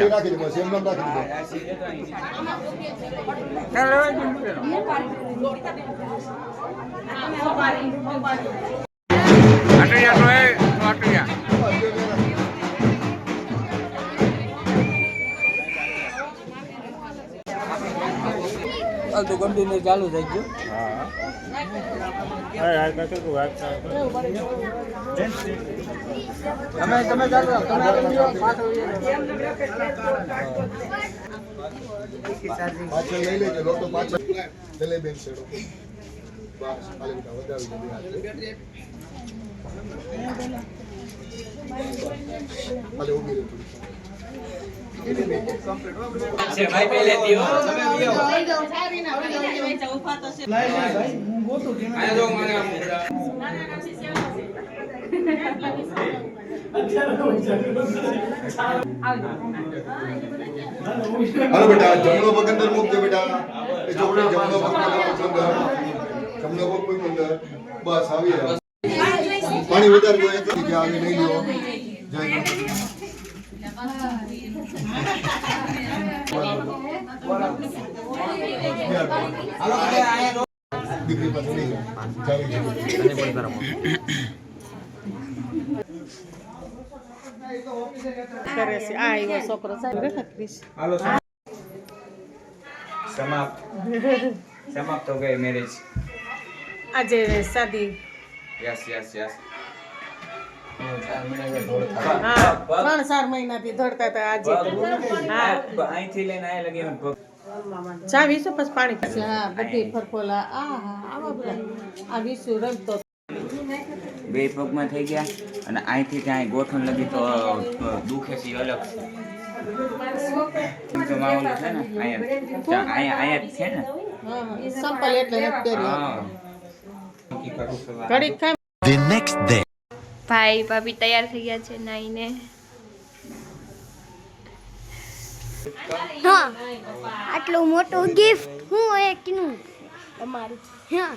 રાખી દે બસ એમ નામ રાખી દે તો કન્ટિન્યુ ચાલુ થઈ ગયું તમે ચાલુ રાખ તમે પાછળ લઈ લેજો લોકો પાછળ જલેબી છેડો બસ ખાલી બેટા વધાવી દે ખાલી ઊભી રહે છે ભાઈ પહેલે દીઓ તમે વિયો ભાઈ હું ગોતું કે આયા જો મને હાલો બેટા જમણો પગ અંદર મૂકજો બેટા એ છોકરો જમણો પગ અંદર બસ આવી રહ્યા પાણી વધારે જોઈએ તો કે આવી લઈ લ્યો જય હાલો આયા દીકરી પાસે લઈ કરે છે આ એવો છોકરો સાહેબ ક્રિશ હાલો समाप्त हो गए मैरिज આજે શાદી यस यस यस હા 3-4 મહિનાથી દોડતા હતા આજે હા અહીંથી લઈને આ લગી ચા વીસો પછી પાણી પછી હા બધી ફરફોલા આવા બધા આ વીસો રમતો બે પગમાં થઈ ગયા અને અહીંથી ત્યાં ગોઠણ લગી તો દુખે છે અલગ છે તો માહોલ છે ને અહીંયા છે ને સંપલ એટલે નથી કરી હા ઘડીક ખાઈ The next day. ભાઈ ભાભી તૈયાર થઈ ગયા છે નાઈને હા આટલું મોટું ગિફ્ટ હું એ કીનું તમારું હા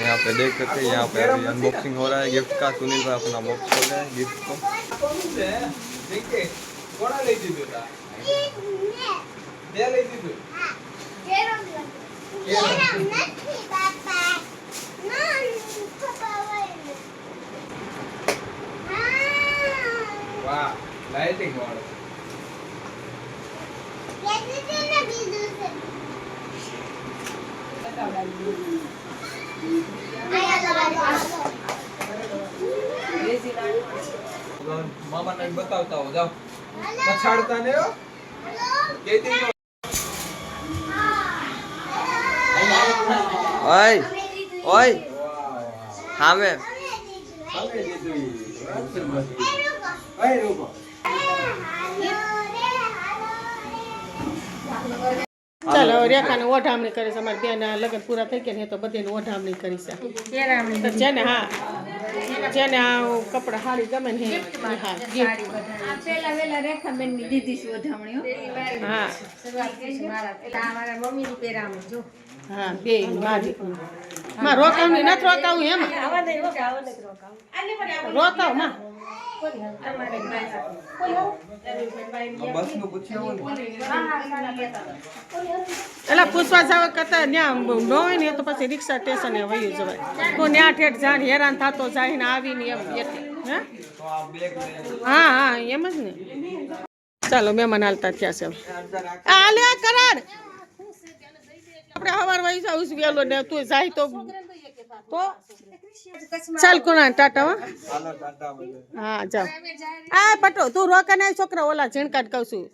यहाँ पे देख सकते हैं यहाँ पे अभी अनबॉक्सिंग हो रहा है गिफ्ट का सुनील भाई अपना बॉक्स खोले हैं गिफ्ट को વાહ લાઇટિંગ વાળો मामा ने बताता हो जाओ पछाड़ता नहीं हो कहती हो ओए ओए हाँ मैं ચાલો રેખાને ઓઢામણી કરી છે અમારી બેન લગ્ન પૂરા થઈ ગયા ને તો બધીને ઓઢામણી કરી છે તો જેને હા જેને આ કપડા હારી ગમે ને હા ગિફ્ટ પેલા વેલા રેખાબેન ની દીધી છે વધામણીઓ હા મારા મમ્મી ની પેરામણી જો હા બે મારી માં રોકાવની નથી રોકાવું એમાં રોકાવ માં बस नु पूछ्यो એટલે પૂછવા જાવ કરતા ત્યાં ન હોય ને તો પછી રિક્ષા સ્ટેશને વયું જવાય તો ત્યાં ઠેઠ જાણ હેરાન થતો જાય ને આવીને એમ એટલે હા હા એમ જ ને ચાલો મહેમાન હાલતા થયા છે હાલે કરાર આપણે સવાર વહી જાવ વેલો ને તું જાય તો ચાલ કોના ટાટા હા જાવ આ પટો તું રોકા ના છોકરા ઓલા ઝીણકાટ કહું છું